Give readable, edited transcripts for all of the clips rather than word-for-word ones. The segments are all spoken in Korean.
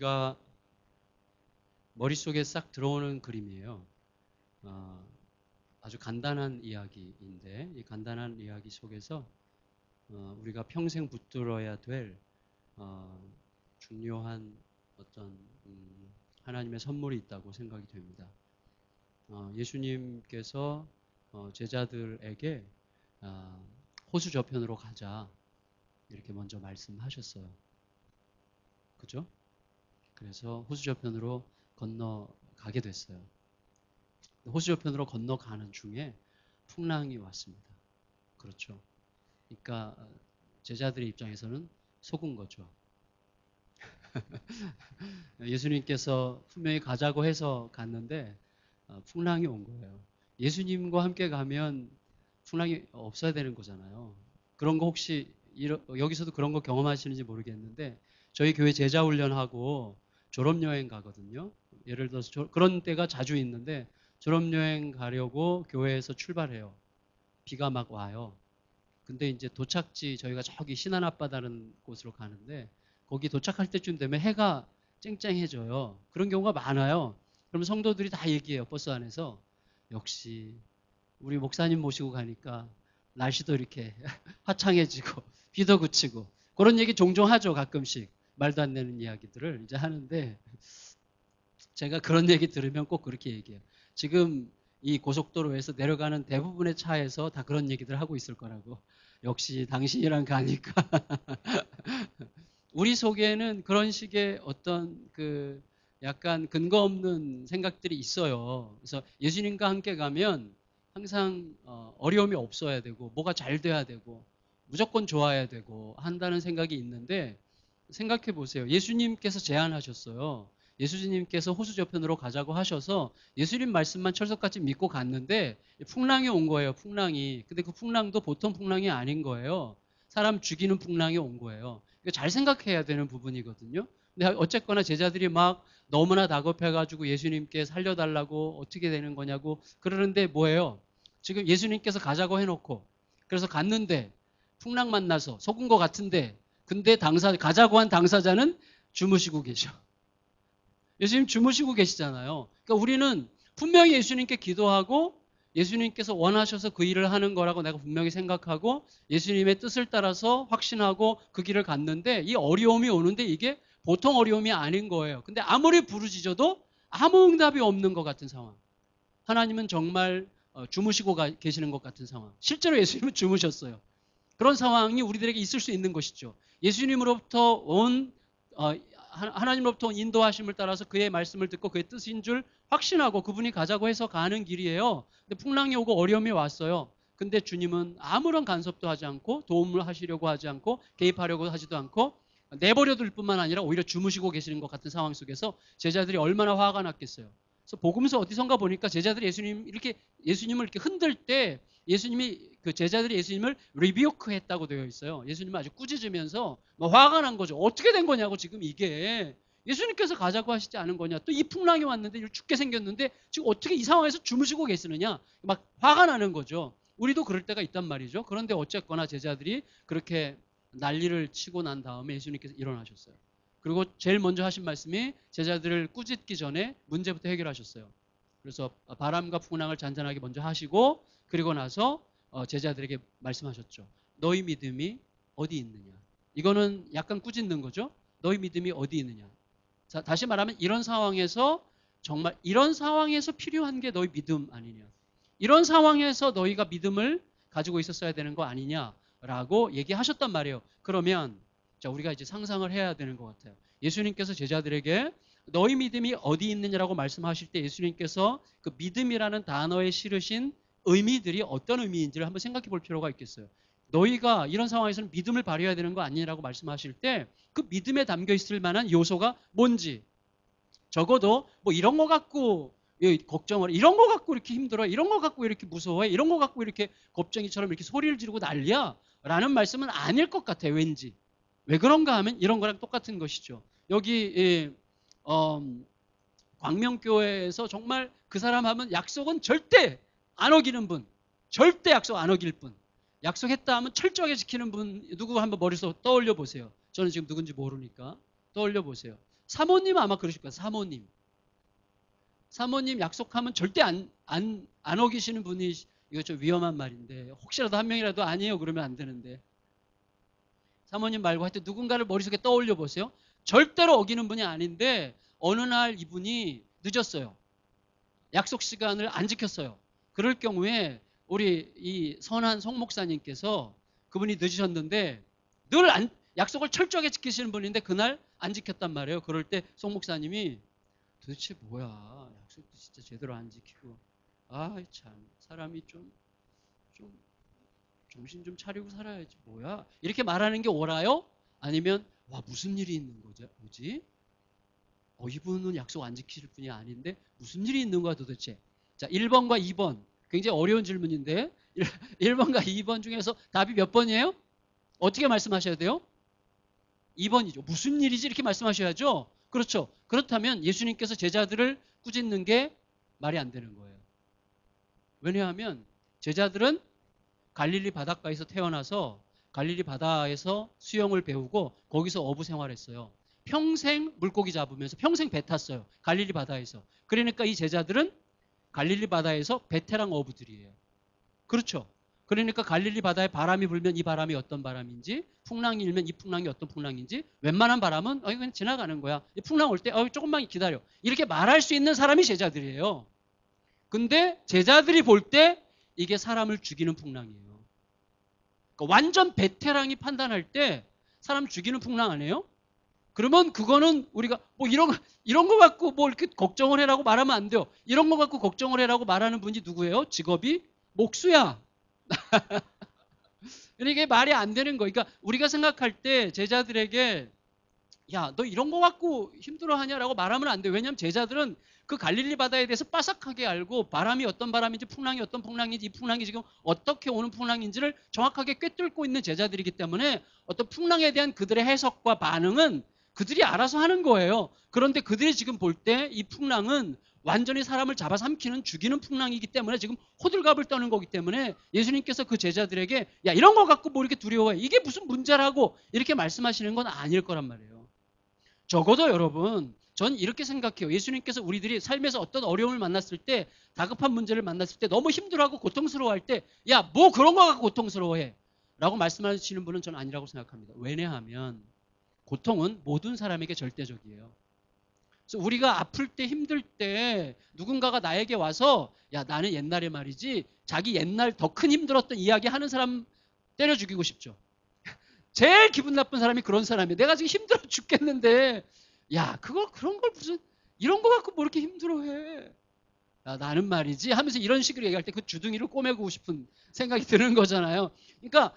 여기가 머릿속에 싹 들어오는 그림이에요. 아주 간단한 이야기인데 이 간단한 이야기 속에서 우리가 평생 붙들어야 될 중요한 어떤 하나님의 선물이 있다고 생각이 됩니다. 예수님께서 제자들에게 호수 저편으로 가자 이렇게 먼저 말씀하셨어요. 그죠? 그래서 호수 저편으로 건너가게 됐어요. 호수 저편으로 건너가는 중에 풍랑이 왔습니다. 그렇죠? 그러니까 제자들의 입장에서는 속은 거죠. 예수님께서 분명히 가자고 해서 갔는데 풍랑이 온 거예요. 예수님과 함께 가면 풍랑이 없어야 되는 거잖아요. 그런 거 혹시 여기서도 그런 거 경험하시는지 모르겠는데 저희 교회 제자 훈련하고 졸업여행 가거든요. 예를 들어서 그런 때가 자주 있는데 졸업여행 가려고 교회에서 출발해요. 비가 막 와요. 근데 이제 도착지 저희가 저기 신안 앞바다라는 곳으로 가는데 거기 도착할 때쯤 되면 해가 쨍쨍해져요. 그런 경우가 많아요. 그럼 성도들이 다 얘기해요. 버스 안에서. 역시 우리 목사님 모시고 가니까 날씨도 이렇게 화창해지고 비도 그치고 그런 얘기 종종 하죠. 가끔씩. 말도 안 되는 이야기들을 이제 하는데 제가 그런 얘기 들으면 꼭 그렇게 얘기해요. 지금 이 고속도로에서 내려가는 대부분의 차에서 다 그런 얘기들 하고 있을 거라고. 역시 당신이랑 가니까. 우리 속에는 그런 식의 어떤 그 약간 근거 없는 생각들이 있어요. 그래서 예수님과 함께 가면 항상 어려움이 없어야 되고 뭐가 잘 돼야 되고 무조건 좋아야 되고 한다는 생각이 있는데 생각해 보세요. 예수님께서 제안하셨어요. 예수님께서 호수 저편으로 가자고 하셔서 예수님 말씀만 철석같이 믿고 갔는데 풍랑이 온 거예요. 풍랑이. 근데 그 풍랑도 보통 풍랑이 아닌 거예요. 사람 죽이는 풍랑이 온 거예요. 잘 생각해야 되는 부분이거든요. 근데 어쨌거나 제자들이 막 너무나 다급해가지고 예수님께 살려달라고 어떻게 되는 거냐고 그러는데 뭐예요? 지금 예수님께서 가자고 해놓고 그래서 갔는데 풍랑 만나서 속은 것 같은데 근데 가자고 한 당사자는 주무시고 계셔. 예수님 주무시고 계시잖아요. 그러니까 우리는 분명히 예수님께 기도하고 예수님께서 원하셔서 그 일을 하는 거라고 내가 분명히 생각하고 예수님의 뜻을 따라서 확신하고 그 길을 갔는데 이 어려움이 오는데 이게 보통 어려움이 아닌 거예요. 근데 아무리 부르짖어도 아무 응답이 없는 것 같은 상황. 하나님은 정말 주무시고 계시는 것 같은 상황. 실제로 예수님은 주무셨어요. 그런 상황이 우리들에게 있을 수 있는 것이죠. 예수님으로부터 온 하나님으로부터 온 인도하심을 따라서 그의 말씀을 듣고 그의 뜻인 줄 확신하고 그분이 가자고 해서 가는 길이에요. 근데 풍랑이 오고 어려움이 왔어요. 근데 주님은 아무런 간섭도 하지 않고 도움을 하시려고 하지 않고 개입하려고 하지도 않고 내버려 둘 뿐만 아니라 오히려 주무시고 계시는 것 같은 상황 속에서 제자들이 얼마나 화가 났겠어요. 그래서 복음서 어디선가 보니까 제자들이 예수님을 이렇게 흔들 때 예수님이 그 제자들이 예수님을 리비오크 했다고 되어 있어요. 예수님을 아주 꾸짖으면서 화가 난 거죠. 어떻게 된 거냐고 지금 이게. 예수님께서 가자고 하시지 않은 거냐. 또 이 풍랑이 왔는데 죽게 생겼는데 지금 어떻게 이 상황에서 주무시고 계시느냐. 막 화가 나는 거죠. 우리도 그럴 때가 있단 말이죠. 그런데 어쨌거나 제자들이 그렇게 난리를 치고 난 다음에 예수님께서 일어나셨어요. 그리고 제일 먼저 하신 말씀이 제자들을 꾸짖기 전에 문제부터 해결하셨어요. 그래서 바람과 풍랑을 잔잔하게 먼저 하시고 그리고 나서 제자들에게 말씀하셨죠. 너희 믿음이 어디 있느냐. 이거는 약간 꾸짖는 거죠. 너희 믿음이 어디 있느냐. 자, 다시 말하면 이런 상황에서 정말 이런 상황에서 필요한 게 너희 믿음 아니냐. 이런 상황에서 너희가 믿음을 가지고 있었어야 되는 거 아니냐라고 얘기하셨단 말이에요. 그러면 자, 우리가 이제 상상을 해야 되는 것 같아요. 예수님께서 제자들에게 너희 믿음이 어디 있느냐라고 말씀하실 때 예수님께서 그 믿음이라는 단어에 실으신 의미들이 어떤 의미인지를 한번 생각해 볼 필요가 있겠어요. 너희가 이런 상황에서는 믿음을 발휘해야 되는 거 아니냐라고 말씀하실 때 그 믿음에 담겨 있을 만한 요소가 뭔지 적어도 뭐 이런 거 갖고 걱정을 이런 거 갖고 이렇게 힘들어 이런 거 갖고 이렇게 무서워해 이런 거 갖고 이렇게 겁쟁이처럼 이렇게 소리를 지르고 난리야 라는 말씀은 아닐 것 같아요. 왠지. 왜 그런가 하면 이런 거랑 똑같은 것이죠. 여기 광명교회에서 정말 그 사람 하면 약속은 절대 안 어기는 분. 절대 약속 안 어길 분. 약속했다 하면 철저하게 지키는 분 누구 한번 머릿속 떠올려 보세요. 저는 지금 누군지 모르니까 떠올려 보세요. 사모님 아마 그러실 거예요. 사모님 약속하면 절대 안 어기시는 분이, 이거 좀 위험한 말인데, 혹시라도 한 명이라도 아니에요 그러면 안 되는데, 사모님 말고 하여튼 누군가를 머릿속에 떠올려 보세요. 절대로 어기는 분이 아닌데 어느 날 이분이 늦었어요. 약속 시간을 안 지켰어요. 그럴 경우에 우리 이 선한 송 목사님께서, 그분이 늦으셨는데 약속을 철저하게 지키시는 분인데 그날 안 지켰단 말이에요. 그럴 때 송 목사님이 도대체 뭐야, 약속도 진짜 제대로 안 지키고, 아 참 사람이 좀 정신 좀 차리고 살아야지 뭐야, 이렇게 말하는 게 옳아요? 아니면 와 무슨 일이 있는 거지? 뭐지? 이분은 약속 안 지킬 분이 아닌데 무슨 일이 있는 거야 도대체? 자, 1번과 2번 굉장히 어려운 질문인데 1번과 2번 중에서 답이 몇 번이에요? 어떻게 말씀하셔야 돼요? 2번이죠. 무슨 일이지? 이렇게 말씀하셔야죠. 그렇죠. 그렇다면 예수님께서 제자들을 꾸짖는 게 말이 안 되는 거예요. 왜냐하면 제자들은 갈릴리 바닷가에서 태어나서 갈릴리 바다에서 수영을 배우고 거기서 어부 생활했어요. 평생 물고기 잡으면서 평생 배 탔어요. 갈릴리 바다에서. 그러니까 이 제자들은 갈릴리 바다에서 베테랑 어부들이에요. 그렇죠. 그러니까 갈릴리 바다에 바람이 불면 이 바람이 어떤 바람인지, 풍랑이 일면 이 풍랑이 어떤 풍랑인지, 웬만한 바람은 그냥 지나가는 거야. 이 풍랑 올 때 조금만 기다려, 이렇게 말할 수 있는 사람이 제자들이에요. 근데 제자들이 볼 때 이게 사람을 죽이는 풍랑이에요. 그러니까 완전 베테랑이 판단할 때 사람 죽이는 풍랑 아니에요? 그러면 그거는 우리가 뭐 이런 거 갖고 뭐 이렇게 걱정을 해라고 말하면 안 돼요. 이런 거 갖고 걱정을 해라고 말하는 분이 누구예요? 직업이 목수야. 그러니까 이게 말이 안 되는 거. 그러니까 우리가 생각할 때 제자들에게 야, 너 이런 거 갖고 힘들어하냐라고 말하면 안 돼. 왜냐하면 제자들은 그 갈릴리 바다에 대해서 빠삭하게 알고 바람이 어떤 바람인지 풍랑이 어떤 풍랑인지, 이 풍랑이 지금 어떻게 오는 풍랑인지를 정확하게 꿰뚫고 있는 제자들이기 때문에 어떤 풍랑에 대한 그들의 해석과 반응은 그들이 알아서 하는 거예요. 그런데 그들이 지금 볼 때 이 풍랑은 완전히 사람을 잡아삼키는 죽이는 풍랑이기 때문에 지금 호들갑을 떠는 거기 때문에 예수님께서 그 제자들에게 야, 이런 거 갖고 뭐 이렇게 두려워해, 이게 무슨 문제라고 이렇게 말씀하시는 건 아닐 거란 말이에요. 적어도 여러분, 전 이렇게 생각해요. 예수님께서 우리들이 삶에서 어떤 어려움을 만났을 때, 다급한 문제를 만났을 때, 너무 힘들어하고 고통스러워할 때, 야, 뭐 그런 거 갖고 고통스러워해 라고 말씀하시는 분은 전 아니라고 생각합니다. 왜냐하면 고통은 모든 사람에게 절대적이에요. 그래서 우리가 아플 때, 힘들 때 누군가가 나에게 와서 야, 나는 옛날에 말이지, 자기 옛날 더 큰 힘들었던 이야기 하는 사람 때려 죽이고 싶죠. 제일 기분 나쁜 사람이 그런 사람이에요. 내가 지금 힘들어 죽겠는데 야, 그런 걸 무슨 이런 거 갖고 뭐 이렇게 힘들어해. 야, 나는 말이지 하면서 이런 식으로 얘기할 때 그 주둥이를 꼬매고 싶은 생각이 드는 거잖아요. 그러니까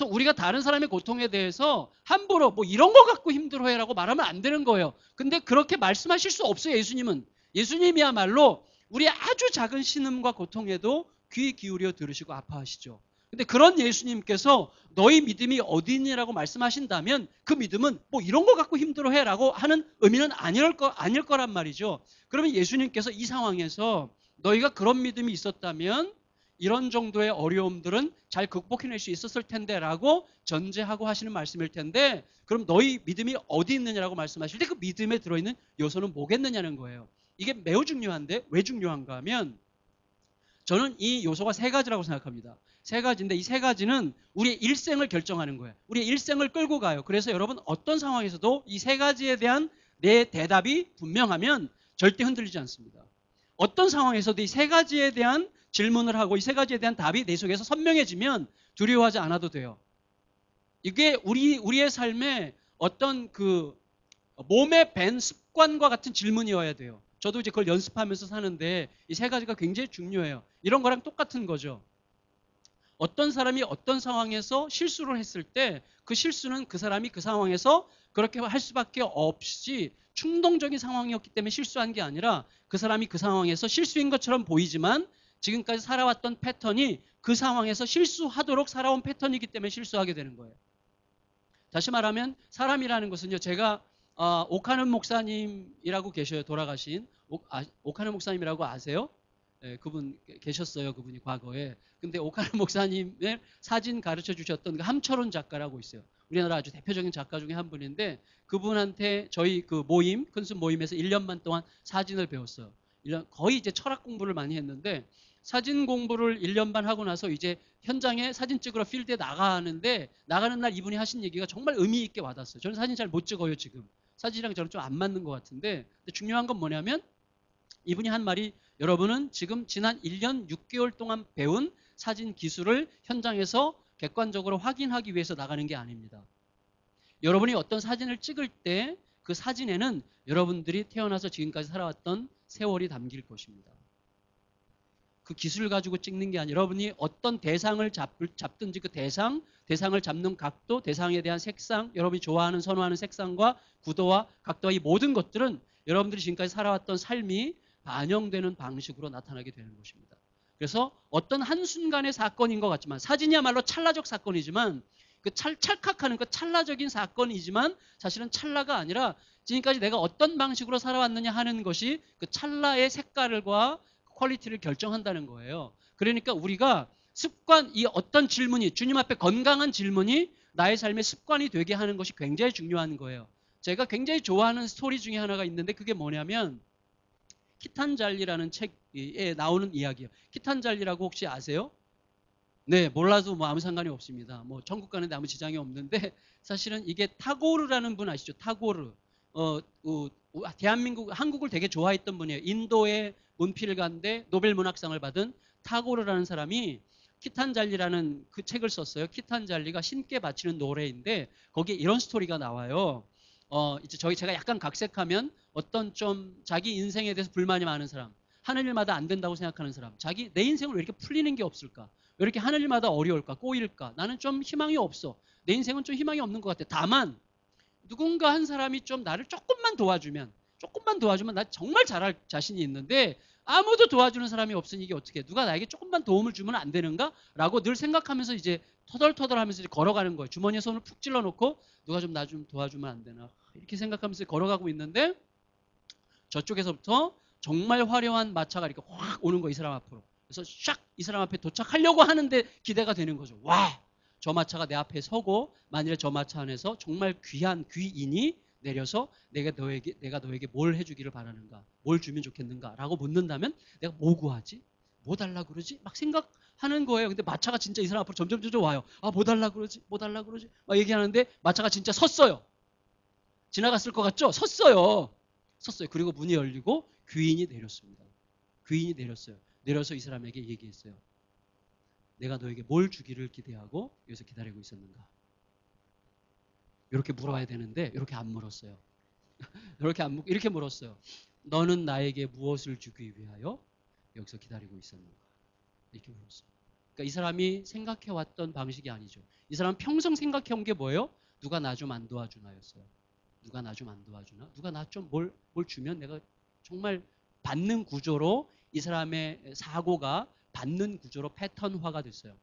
우리가 다른 사람의 고통에 대해서 함부로 뭐 이런 거 갖고 힘들어해라고 말하면 안 되는 거예요. 근데 그렇게 말씀하실 수 없어요. 예수님은. 예수님이야말로 우리의 아주 작은 신음과 고통에도 귀 기울여 들으시고 아파하시죠. 근데 그런 예수님께서 너희 믿음이 어디니라고 말씀하신다면 그 믿음은 뭐 이런 거 갖고 힘들어해라고 하는 의미는 아닐 거란 말이죠. 그러면 예수님께서 이 상황에서 너희가 그런 믿음이 있었다면 이런 정도의 어려움들은 잘 극복해낼 수 있었을 텐데 라고 전제하고 하시는 말씀일 텐데, 그럼 너희 믿음이 어디 있느냐라고 말씀하실 때 그 믿음에 들어있는 요소는 뭐겠느냐는 거예요. 이게 매우 중요한데 왜 중요한가 하면 저는 이 요소가 세 가지라고 생각합니다. 세 가지인데 이 세 가지는 우리의 일생을 결정하는 거예요. 우리의 일생을 끌고 가요. 그래서 여러분 어떤 상황에서도 이 세 가지에 대한 내 대답이 분명하면 절대 흔들리지 않습니다. 어떤 상황에서도 이 세 가지에 대한 질문을 하고 이 세 가지에 대한 답이 내 속에서 선명해지면 두려워하지 않아도 돼요. 이게 우리의 삶에 어떤 그 몸에 밴 습관과 같은 질문이어야 돼요. 저도 이제 그걸 연습하면서 사는데 이 세 가지가 굉장히 중요해요. 이런 거랑 똑같은 거죠. 어떤 사람이 어떤 상황에서 실수를 했을 때 그 실수는 그 사람이 그 상황에서 그렇게 할 수밖에 없이 충동적인 상황이었기 때문에 실수한 게 아니라 그 사람이 그 상황에서 실수인 것처럼 보이지만 지금까지 살아왔던 패턴이 그 상황에서 실수하도록 살아온 패턴이기 때문에 실수하게 되는 거예요. 다시 말하면 사람이라는 것은요, 제가 오카는 목사님이라고 계셔요. 돌아가신 오카는 목사님이라고 아세요? 네, 그분 계셨어요. 그분이 과거에. 근데 오카는 목사님의 사진 가르쳐 주셨던 그 함철원 작가라고 있어요. 우리나라 아주 대표적인 작가 중에 한 분인데 그분한테 저희 그 모임, 큰숲 모임에서 1년만 동안 사진을 배웠어요. 거의 이제 철학 공부를 많이 했는데 사진 공부를 1년 반 하고 나서 이제 현장에 사진 찍으러 필드에 나가는데 나가는 날 이분이 하신 얘기가 정말 의미 있게 와닿았어요. 저는 사진 잘 못 찍어요, 지금. 사진이랑 저랑 좀 안 맞는 것 같은데 중요한 건 뭐냐면 이분이 한 말이 여러분은 지금 지난 1년 6개월 동안 배운 사진 기술을 현장에서 객관적으로 확인하기 위해서 나가는 게 아닙니다. 여러분이 어떤 사진을 찍을 때 그 사진에는 여러분들이 태어나서 지금까지 살아왔던 세월이 담길 것입니다. 그 기술을 가지고 찍는 게 아니라 여러분이 어떤 대상을 잡든지 그 대상을 잡는 각도, 대상에 대한 색상, 여러분이 좋아하는 선호하는 색상과 구도와 각도와 이 모든 것들은 여러분들이 지금까지 살아왔던 삶이 반영되는 방식으로 나타나게 되는 것입니다. 그래서 어떤 한순간의 사건인 것 같지만 사진이야말로 찰나적 사건이지만 그 찰칵하는 그 찰나적인 사건이지만 사실은 찰나가 아니라 지금까지 내가 어떤 방식으로 살아왔느냐 하는 것이 그 찰나의 색깔과 퀄리티를 결정한다는 거예요. 그러니까 우리가 습관, 이 어떤 질문이 주님 앞에 건강한 질문이 나의 삶의 습관이 되게 하는 것이 굉장히 중요한 거예요. 제가 굉장히 좋아하는 스토리 중에 하나가 있는데 그게 뭐냐면 키탄잘리라는 책에 나오는 이야기예요. 키탄잘리라고 혹시 아세요? 네, 몰라도 뭐 아무 상관이 없습니다. 뭐 천국 가는데 아무 지장이 없는데 사실은 이게 타고르라는 분 아시죠? 타고르. 대한민국, 한국을 되게 좋아했던 분이에요. 인도에 문필 간데 노벨 문학상을 받은 타고르라는 사람이 키탄잘리라는 그 책을 썼어요. 키탄잘리가 신께 바치는 노래인데 거기에 이런 스토리가 나와요. 이제 제가 약간 각색하면 어떤 좀 자기 인생에 대해서 불만이 많은 사람, 하는 일마다 안 된다고 생각하는 사람, 내 인생을 왜 이렇게 풀리는 게 없을까? 왜 이렇게 하는 일마다 어려울까? 꼬일까? 나는 좀 희망이 없어. 내 인생은 좀 희망이 없는 것 같아. 다만 누군가 한 사람이 좀 나를 조금만 도와주면 나 정말 잘할 자신이 있는데 아무도 도와주는 사람이 없으니 이게 어떻게 누가 나에게 조금만 도움을 주면 안 되는가? 라고 늘 생각하면서 이제 터덜터덜하면서 이제 걸어가는 거예요. 주머니에 손을 푹 찔러놓고 누가 좀 나 좀 도와주면 안 되나? 이렇게 생각하면서 걸어가고 있는데 저쪽에서부터 정말 화려한 마차가 이렇게 확 오는 거예요. 이 사람 앞으로. 그래서 샥 이 사람 앞에 도착하려고 하는데 기대가 되는 거죠. 와! 저 마차가 내 앞에 서고 만일에 저 마차 안에서 정말 귀한 귀인이 내려서 내가 너에게 뭘 해주기를 바라는가, 뭘 주면 좋겠는가라고 묻는다면 내가 뭐 구하지, 뭐 달라 그러지, 막 생각하는 거예요. 근데 마차가 진짜 이 사람 앞으로 점점 와요. 아, 뭐 달라 그러지, 뭐 달라 그러지, 막 얘기하는데 마차가 진짜 섰어요. 지나갔을 것 같죠? 섰어요. 그리고 문이 열리고 귀인이 내렸습니다. 귀인이 내렸어요. 내려서 이 사람에게 얘기했어요. 내가 너에게 뭘 주기를 기대하고 여기서 기다리고 있었는가? 이렇게 물어야 되는데 이렇게 안 물었어요. 이렇게 물었어요. 너는 나에게 무엇을 주기 위하여 여기서 기다리고 있었는가? 이렇게 물었어요. 그러니까 이 사람이 생각해왔던 방식이 아니죠. 이 사람은 평생 생각해온 게 뭐예요? 누가 나 좀 안 도와주나였어요. 누가 나 좀 안 도와주나? 누가 나 좀 뭘 주면 내가 정말 받는 구조로 이 사람의 사고가 받는 구조로 패턴화가 됐어요.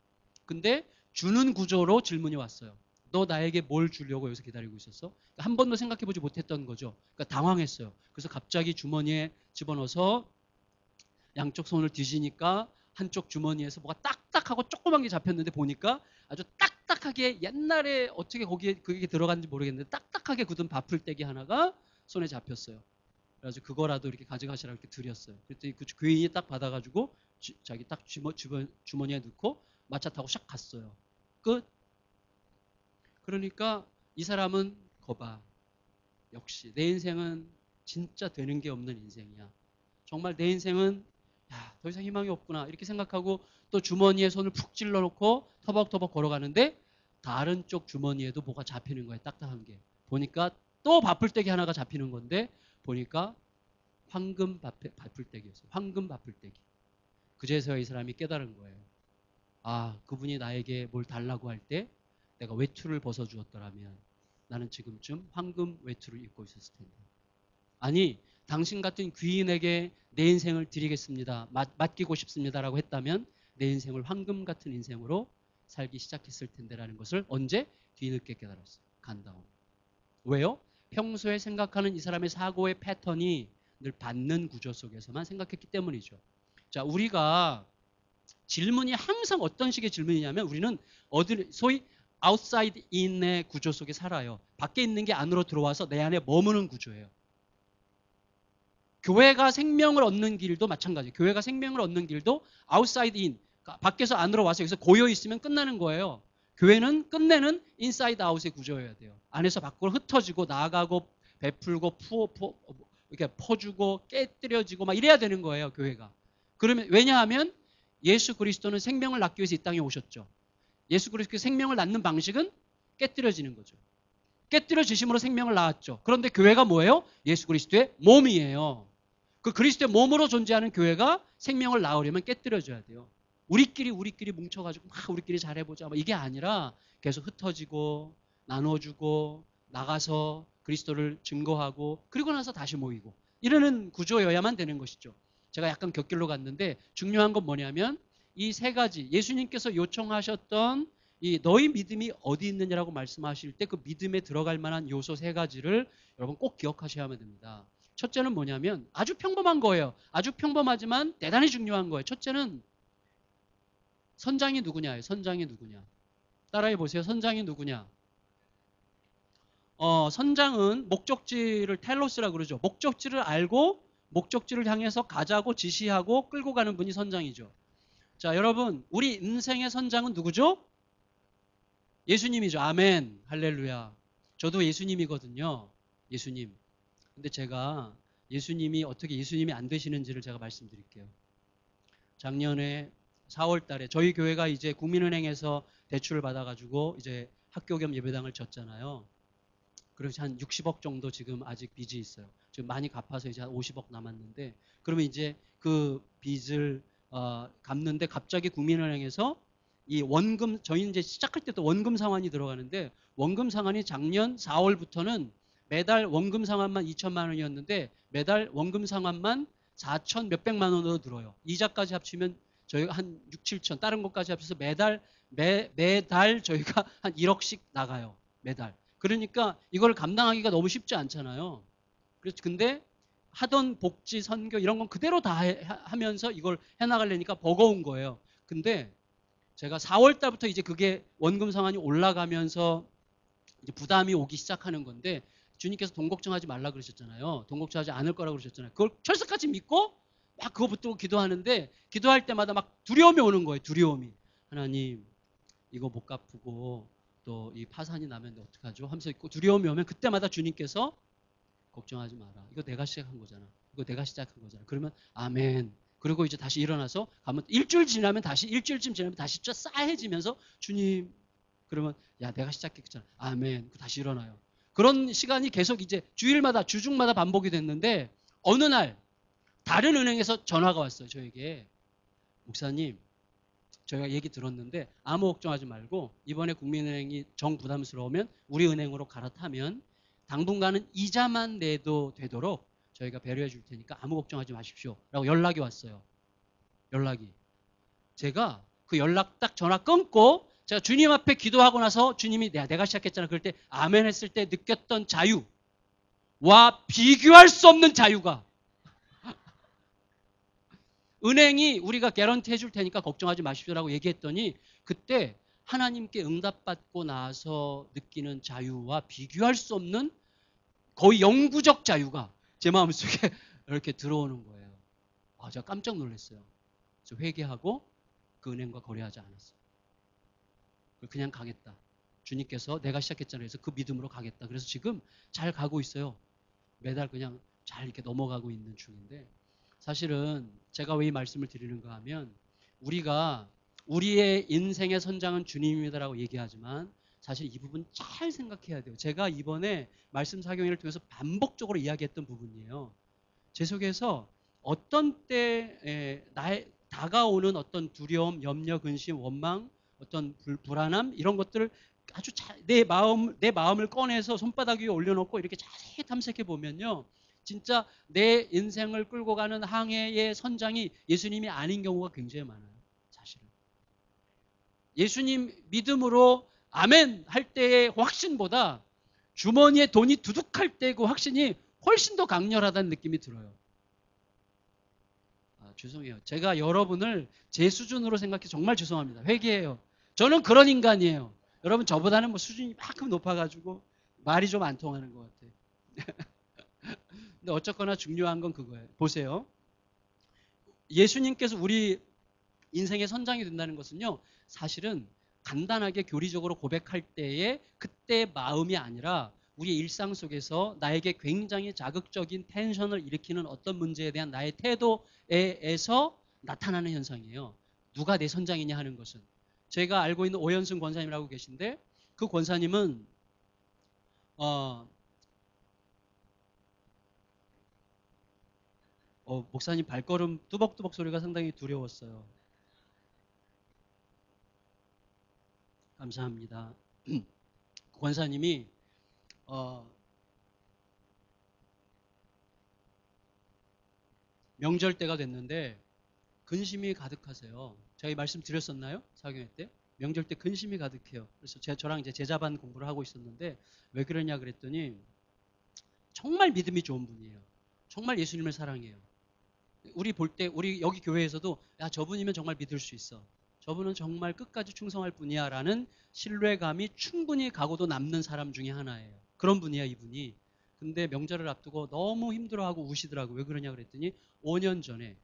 근데 주는 구조로 질문이 왔어요. 너 나에게 뭘 주려고 여기서 기다리고 있었어? 그러니까 한 번도 생각해보지 못했던 거죠. 그러니까 당황했어요. 그래서 갑자기 주머니에 집어넣어서 양쪽 손을 뒤지니까 한쪽 주머니에서 뭐가 딱딱하고 조그만 게 잡혔는데 보니까 아주 딱딱하게 옛날에 어떻게 그게 들어갔는지 모르겠는데 딱딱하게 굳은 밥풀떼기 하나가 손에 잡혔어요. 그래가지고 그거라도 이렇게 가져가시라고 이렇게 드렸어요. 그랬더니 그 귀인이 딱 받아가지고 자기 딱 주머니에 넣고 마차 타고 샥 갔어요. 끝. 그러니까 이 사람은 거봐. 역시 내 인생은 진짜 되는 게 없는 인생이야. 정말 내 인생은 더 이상 희망이 없구나 이렇게 생각하고 또 주머니에 손을 푹 찔러놓고 터벅터벅 걸어가는데 다른 쪽 주머니에도 뭐가 잡히는 거예요. 딱딱한 게. 보니까 또 밥풀떼기 하나가 잡히는 건데 보니까 황금 밥풀떼기였어요. 황금 밥풀떼기. 그제서야 이 사람이 깨달은 거예요. 아, 그분이 나에게 뭘 달라고 할 때 내가 외투를 벗어주었더라면 나는 지금쯤 황금 외투를 입고 있었을 텐데. 아니, 당신 같은 귀인에게 내 인생을 드리겠습니다. 맡기고 싶습니다라고 했다면 내 인생을 황금 같은 인생으로 살기 시작했을 텐데라는 것을 언제? 뒤늦게 깨달았어요. 간 다음. 왜요? 평소에 생각하는 이 사람의 사고의 패턴이 늘 받는 구조 속에서만 생각했기 때문이죠. 자, 우리가 질문이 항상 어떤 식의 질문이냐면 우리는 소위 outside in의 구조 속에 살아요. 밖에 있는 게 안으로 들어와서 내 안에 머무는 구조예요. 교회가 생명을 얻는 길도 마찬가지예요. 교회가 생명을 얻는 길도 outside in, 그러니까 밖에서 안으로 와서 여기서 고여 있으면 끝나는 거예요. 교회는 끝내는 inside out의 구조여야 돼요. 안에서 밖으로 흩어지고 나아가고 베풀고 이렇게 퍼주고 깨뜨려지고 막 이래야 되는 거예요. 교회가. 그러면 왜냐하면 예수 그리스도는 생명을 낳기 위해서 이 땅에 오셨죠. 예수 그리스도의 생명을 낳는 방식은 깨뜨려지는 거죠. 깨뜨려지심으로 생명을 낳았죠. 그런데 교회가 뭐예요? 예수 그리스도의 몸이에요. 그 그리스도의 몸으로 존재하는 교회가 생명을 낳으려면 깨뜨려져야 돼요. 우리끼리 뭉쳐가지고 막 우리끼리 잘해보자 이게 아니라 계속 흩어지고 나눠주고 나가서 그리스도를 증거하고 그리고 나서 다시 모이고 이러는 구조여야만 되는 것이죠. 제가 약간 곁길로 갔는데 중요한 건 뭐냐면 이 세 가지 예수님께서 요청하셨던 이 너희 믿음이 어디 있느냐라고 말씀하실 때 그 믿음에 들어갈 만한 요소 세 가지를 여러분 꼭 기억하셔야만 됩니다. 첫째는 뭐냐면 아주 평범한 거예요. 아주 평범하지만 대단히 중요한 거예요. 첫째는 선장이 누구냐예요. 선장이 누구냐. 따라해 보세요. 선장이 누구냐. 선장은 목적지를 텔로스라고 그러죠. 목적지를 알고 목적지를 향해서 가자고 지시하고 끌고 가는 분이 선장이죠. 자, 여러분 우리 인생의 선장은 누구죠? 예수님이죠. 아멘. 할렐루야. 저도 예수님이거든요. 예수님. 근데 제가 예수님이 어떻게 예수님이 안 되시는지를 제가 말씀드릴게요. 작년에 4월 달에 저희 교회가 이제 국민은행에서 대출을 받아가지고 이제 학교 겸 예배당을 졌잖아요. 그래서 한 60억 정도 지금 아직 빚이 있어요. 지금 많이 갚아서 이제 한 50억 남았는데 그러면 이제 그 빚을 갚는데 갑자기 국민은행에서 이 원금 저희 이제 시작할 때도 원금 상환이 들어가는데 원금 상환이 작년 4월부터는 매달 원금 상환만 2천만 원이었는데 매달 원금 상환만 4천 몇백만 원으로 들어요. 이자까지 합치면 저희가 한 6, 7천 다른 것까지 합쳐서 매달 저희가 한 1억씩 나가요. 매달. 그러니까 이걸 감당하기가 너무 쉽지 않잖아요. 그래서 근데 하던 복지, 선교 이런 건 그대로 다 하면서 이걸 해나가려니까 버거운 거예요. 근데 제가 4월 달부터 이제 그게 원금 상환이 올라가면서 이제 부담이 오기 시작하는 건데 주님께서 돈 걱정하지 말라 그러셨잖아요. 돈 걱정하지 않을 거라고 그러셨잖아요. 그걸 철석같이 믿고 막 그거 붙들고 기도하는데 기도할 때마다 막 두려움이 오는 거예요. 두려움이. 하나님 이거 못 갚고 또 이 파산이 나면 어떡하죠? 하면서 있고 두려움이 오면 그때마다 주님께서 걱정하지 마라. 이거 내가 시작한 거잖아. 이거 내가 시작한 거잖아. 그러면 아멘. 그리고 이제 다시 일어나서 가면 일주일쯤 지나면 다시 쫙 싸해지면서 주님 그러면 야 내가 시작했잖아. 아멘. 다시 일어나요. 그런 시간이 계속 이제 주일마다 주중마다 반복이 됐는데 어느 날 다른 은행에서 전화가 왔어요. 저에게 목사님 저희가 얘기 들었는데 아무 걱정하지 말고 이번에 국민은행이 정 부담스러우면 우리 은행으로 갈아타면 당분간은 이자만 내도 되도록 저희가 배려해 줄 테니까 아무 걱정하지 마십시오. 라고 연락이 왔어요. 연락이. 제가 그 연락 딱 전화 끊고 제가 주님 앞에 기도하고 나서 주님이 내가 시작했잖아. 그럴 때 아멘 했을 때 느꼈던 자유와 비교할 수 없는 자유가 은행이 우리가 개런티 해줄 테니까 걱정하지 마십시오라고 얘기했더니 그때 하나님께 응답받고 나서 느끼는 자유와 비교할 수 없는 거의 영구적 자유가 제 마음속에 이렇게 들어오는 거예요. 제가 깜짝 놀랐어요. 그래서 회개하고 그 은행과 거래하지 않았어요. 그냥 가겠다. 주님께서 내가 시작했잖아요. 그래서 그 믿음으로 가겠다. 그래서 지금 잘 가고 있어요. 매달 그냥 잘 이렇게 넘어가고 있는 중인데 사실은 제가 왜 이 말씀을 드리는가 하면 우리가 우리의 인생의 선장은 주님입니다라고 얘기하지만 사실 이 부분 잘 생각해야 돼요. 제가 이번에 말씀 사경회를 통해서 반복적으로 이야기했던 부분이에요. 제 속에서 어떤 때 나의 다가오는 어떤 두려움, 염려, 근심, 원망, 어떤 불안함 이런 것들을 아주 내 마음을 꺼내서 손바닥 위에 올려놓고 이렇게 자세히 탐색해 보면요. 진짜 내 인생을 끌고 가는 항해의 선장이 예수님이 아닌 경우가 굉장히 많아요. 사실은. 예수님 믿음으로 아멘 할 때의 확신보다 주머니에 돈이 두둑할 때 그 확신이 훨씬 더 강렬하다는 느낌이 들어요. 죄송해요. 제가 여러분을 제 수준으로 생각해 정말 죄송합니다. 회개해요. 저는 그런 인간이에요. 여러분 저보다는 뭐 수준이 만큼 높아가지고 말이 좀 안 통하는 것 같아요. 근데 어쨌거나 중요한 건 그거예요. 보세요. 예수님께서 우리 인생의 선장이 된다는 것은요, 사실은 간단하게 교리적으로 고백할 때의 그때 마음이 아니라 우리 일상 속에서 나에게 굉장히 자극적인 텐션을 일으키는 어떤 문제에 대한 나의 태도에서 나타나는 현상이에요. 누가 내 선장이냐 하는 것은. 제가 알고 있는 오연승 권사님이라고 계신데 그 권사님은 목사님 발걸음 뚜벅뚜벅 소리가 상당히 두려웠어요. 감사합니다. 권사님이 어, 명절 때가 됐는데 근심이 가득하세요. 저희 말씀드렸었나요? 사경회 때? 명절 때 근심이 가득해요. 그래서 저랑 이제 제자반 공부를 하고 있었는데 왜 그러냐 그랬더니 정말 믿음이 좋은 분이에요. 정말 예수님을 사랑해요. 우리 볼 때 우리 여기 교회에서도 야 저분이면 정말 믿을 수 있어. 저분은 정말 끝까지 충성할 분이야 라는 신뢰감이 충분히 가고도 남는 사람 중에 하나예요. 그런 분이야 이분이. 근데 명절을 앞두고 너무 힘들어하고 우시더라고. 왜 그러냐 그랬더니 5년 전에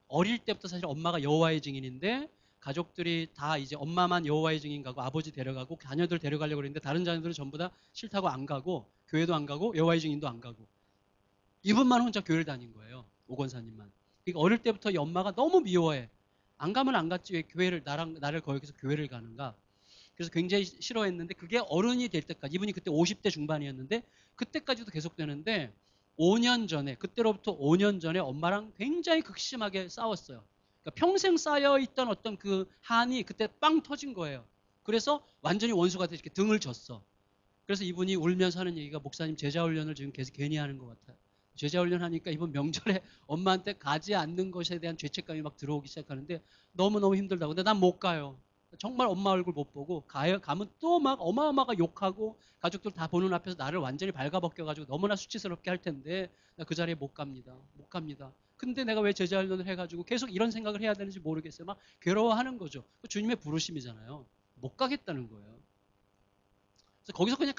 어릴 때부터 사실 엄마가 여호와의 증인인데 가족들이 다 이제 엄마만 여호와의 증인 가고 아버지 데려가고 자녀들 데려가려고 그랬는데 다른 자녀들은 전부 다 싫다고 안 가고 교회도 안 가고 여호와의 증인도 안 가고 이분만 혼자 교회를 다닌 거예요. 오 권사님만. 그러니까 어릴 때부터 이 엄마가 너무 미워해. 안 가면 안 갔지 왜 교회를 나를 거기서 교회를 가는가. 그래서 굉장히 싫어했는데 그게 어른이 될 때까지 이분이 그때 50대 중반이었는데 그때까지도 계속되는데 5년 전에 그때로부터 5년 전에 엄마랑 굉장히 극심하게 싸웠어요. 그러니까 평생 쌓여있던 어떤 그 한이 그때 빵 터진 거예요. 그래서 완전히 원수가 돼서 이렇게 등을 졌어. 그래서 이분이 울면서 하는 얘기가 목사님 제자훈련을 지금 계속 괜히 하는 것 같아요. 제자훈련 하니까 이번 명절에 엄마한테 가지 않는 것에 대한 죄책감이 막 들어오기 시작하는데 너무너무 힘들다고. 근데 난 못 가요. 정말 엄마 얼굴 못 보고 가면 또 막 어마어마하게 욕하고 가족들 다 보는 앞에서 나를 완전히 발가벗겨가지고 너무나 수치스럽게 할 텐데 나 그 자리에 못 갑니다. 못 갑니다. 근데 내가 왜 제자훈련을 해가지고 계속 이런 생각을 해야 되는지 모르겠어요. 막 괴로워하는 거죠. 주님의 부르심이잖아요. 못 가겠다는 거예요. 그래서 거기서 그냥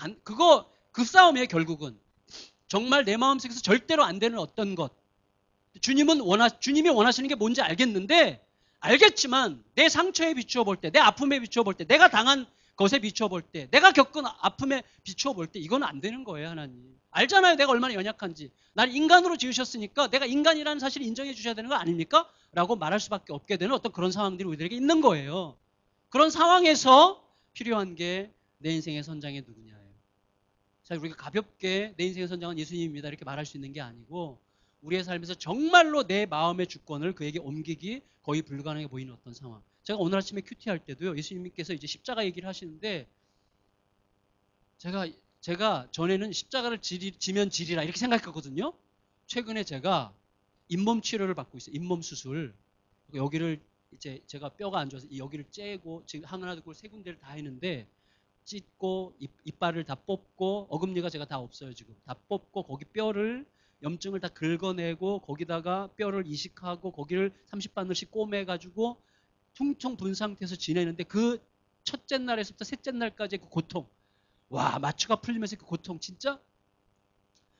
그 싸움이에요 결국은. 정말 내 마음속에서 절대로 안 되는 어떤 것. 주님이 원하시는 게 뭔지 알겠지만 내 상처에 비추어 볼 때, 내 아픔에 비추어 볼 때, 내가 당한 것에 비추어 볼 때, 내가 겪은 아픔에 비추어 볼 때 이건 안 되는 거예요 하나님. 알잖아요 내가 얼마나 연약한지. 날 인간으로 지으셨으니까 내가 인간이라는 사실을 인정해 주셔야 되는 거 아닙니까? 라고 말할 수밖에 없게 되는 어떤 그런 상황들이 우리들에게 있는 거예요. 그런 상황에서 필요한 게 내 인생의 선장이 누구냐예요. 자, 우리가 가볍게 내 인생의 선장은 예수님입니다 이렇게 말할 수 있는 게 아니고 우리의 삶에서 정말로 내 마음의 주권을 그에게 옮기기 거의 불가능해 보이는 어떤 상황. 제가 오늘 아침에 큐티할 때도요. 예수님께서 이제 십자가 얘기를 하시는데 제가 전에는 십자가를 지면 지리라 이렇게 생각했거든요. 최근에 제가 잇몸 치료를 받고 있어요. 잇몸 수술. 여기를 이제 제가 뼈가 안 좋아서 여기를 째고 지금 하나 둘 세 군데를 다 했는데 찢고 이빨을 다 뽑고 어금니가 제가 다 없어요 지금. 다 뽑고 거기 뼈를 염증을 다 긁어내고 거기다가 뼈를 이식하고 거기를 30바늘씩 꼬매가지고 퉁퉁 분 상태에서 지내는데 그 첫째 날에서부터 셋째 날까지 그 고통. 와 마취가 풀리면서 그 고통 진짜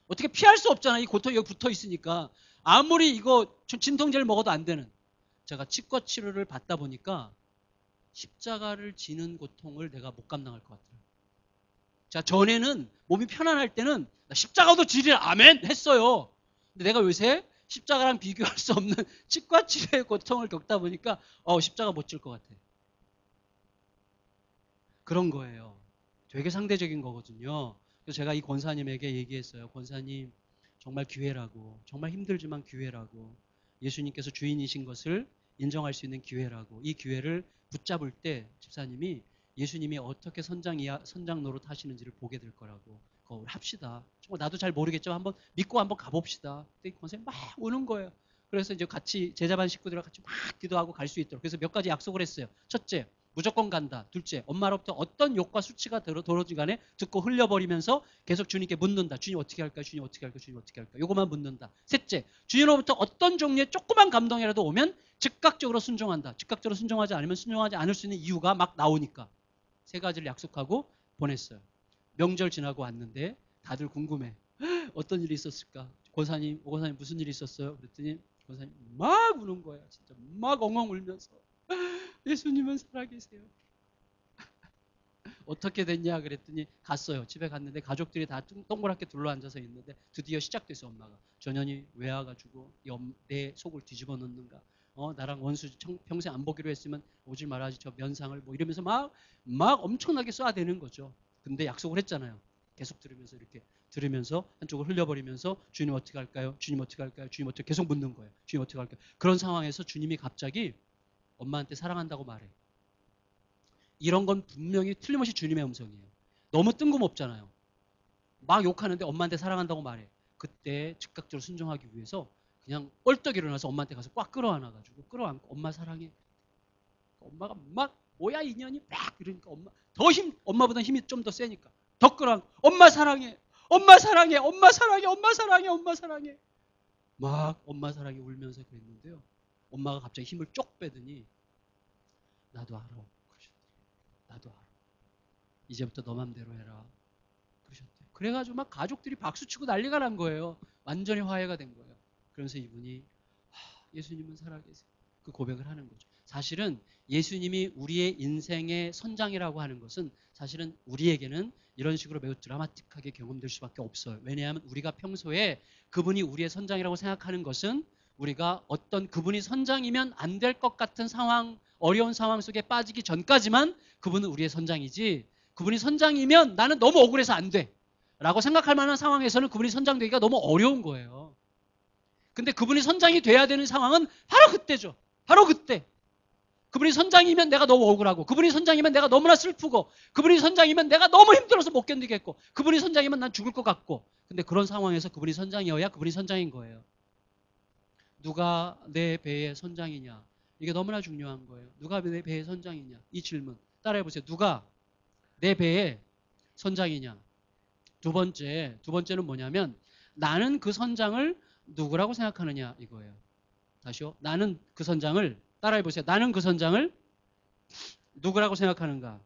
어떻게 피할 수 없잖아. 이 고통이 여기 붙어 있으니까. 아무리 이거 진통제를 먹어도 안 되는. 제가 치과 치료를 받다 보니까 십자가를 지는 고통을 내가 못 감당할 것 같아요. 자, 전에는 몸이 편안할 때는 십자가도 지리라 아멘 했어요. 근데 내가 요새 십자가랑 비교할 수 없는 치과 치료의 고통을 겪다 보니까 십자가 못 질 것 같아. 그런 거예요. 되게 상대적인 거거든요. 그래서 제가 이 권사님에게 얘기했어요. 권사님 정말 기회라고. 정말 힘들지만 기회라고. 예수님께서 주인이신 것을 인정할 수 있는 기회라고. 이 기회를 붙잡을 때 집사님이 예수님이 어떻게 선장 노릇 하시는지를 보게 될 거라고. 그거 합시다. 정말 나도 잘 모르겠지만 한번 믿고 한번 가봅시다. 근데 권사님 막 오는 거예요. 그래서 이제 같이 제자반 식구들과 같이 막 기도하고 갈 수 있도록. 그래서 몇 가지 약속을 했어요. 첫째, 무조건 간다. 둘째, 엄마로부터 어떤 욕과 수치가 들어오지 간에 듣고 흘려버리면서 계속 주님께 묻는다. 주님 어떻게 할까요? 주님 어떻게 할까요? 주님 어떻게 할까요? 요것만 묻는다. 셋째, 주님으로부터 어떤 종류의 조그만 감동이라도 오면 즉각적으로 순종한다. 즉각적으로 순종하지 않으면 순종하지 않을 수 있는 이유가 막 나오니까. 세 가지를 약속하고 보냈어요. 명절 지나고 왔는데 다들 궁금해. 어떤 일이 있었을까? 고사님 무슨 일이 있었어요? 그랬더니 고사님 막 우는 거야. 진짜 막 엉엉 울면서. 예수님은 살아계세요. 어떻게 됐냐 그랬더니 갔어요. 집에 갔는데 가족들이 다 동그랗게 둘러앉아서 있는데 드디어 시작됐어. 엄마가 전현이 왜 와가지고 내 속을 뒤집어 놓는가. 나랑 원수 평생 안 보기로 했으면 오지 말아야지 저 면상을 뭐 이러면서 막 엄청나게 쏴대는 거죠. 근데 약속을 했잖아요. 계속 들으면서 이렇게 들으면서 한쪽을 흘려버리면서 주님 어떻게 할까요? 주님 어떻게 할까요? 주님 어떻게 계속 묻는 거예요. 주님 어떻게 할까요? 그런 상황에서 주님이 갑자기 엄마한테 사랑한다고 말해. 이런 건 분명히 틀림없이 주님의 음성이에요. 너무 뜬금없잖아요. 막 욕하는데 엄마한테 사랑한다고 말해. 그때 즉각적으로 순종하기 위해서 그냥 뻘떡 일어나서 엄마한테 가서 꽉 끌어안아가지고 끌어안고 엄마 사랑해. 엄마가 막 뭐야 인연이 막 이러니까 엄마보다 힘이 좀 더 세니까 더 끌어안고 엄마 사랑해. 엄마 사랑해. 엄마 사랑해. 엄마 사랑해. 엄마 사랑해. 막 엄마 사랑해 울면서 그랬는데요. 엄마가 갑자기 힘을 쪽 빼더니 나도 알아. 나도 알아. 이제부터 너 맘대로 해라. 그러셨대요. 그래가지고 막 가족들이 박수치고 난리가 난 거예요. 완전히 화해가 된 거예요. 그러면서 이분이 예수님은 살아계세요. 그 고백을 하는 거죠. 사실은 예수님이 우리의 인생의 선장이라고 하는 것은 사실은 우리에게는 이런 식으로 매우 드라마틱하게 경험될 수밖에 없어요. 왜냐하면 우리가 평소에 그분이 우리의 선장이라고 생각하는 것은 우리가 어떤 그분이 선장이면 안 될 것 같은 상황, 어려운 상황 속에 빠지기 전까지만 그분은 우리의 선장이지, 그분이 선장이면 나는 너무 억울해서 안 돼 라고 생각할 만한 상황에서는 그분이 선장되기가 너무 어려운 거예요. 근데 그분이 선장이 돼야 되는 상황은 바로 그때죠. 바로 그때. 그분이 선장이면 내가 너무 억울하고, 그분이 선장이면 내가 너무나 슬프고, 그분이 선장이면 내가 너무 힘들어서 못 견디겠고, 그분이 선장이면 난 죽을 것 같고. 근데 그런 상황에서 그분이 선장이어야 그분이 선장인 거예요. 누가 내 배의 선장이냐? 이게 너무나 중요한 거예요. 누가 내 배의 선장이냐? 이 질문 따라해보세요. 누가 내 배의 선장이냐? 두 번째는 뭐냐면 나는 그 선장을 누구라고 생각하느냐 이거예요. 다시요. 나는 그 선장을 따라해보세요. 나는 그 선장을 누구라고 생각하는가?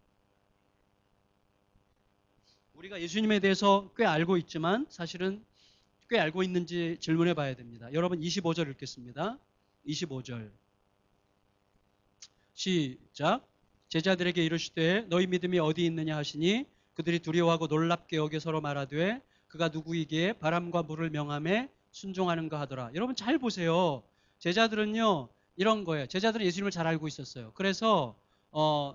우리가 예수님에 대해서 꽤 알고 있지만 사실은 꽤 알고 있는지 질문해 봐야 됩니다. 여러분 25절 읽겠습니다. 25절 시작. 제자들에게 이르시되 너희 믿음이 어디 있느냐 하시니 그들이 두려워하고 놀랍게 여겨 서로 말하되 그가 누구이기에 바람과 물을 명함에 순종하는가 하더라. 여러분 잘 보세요. 제자들은요 이런 거예요. 제자들은 예수님을 잘 알고 있었어요. 그래서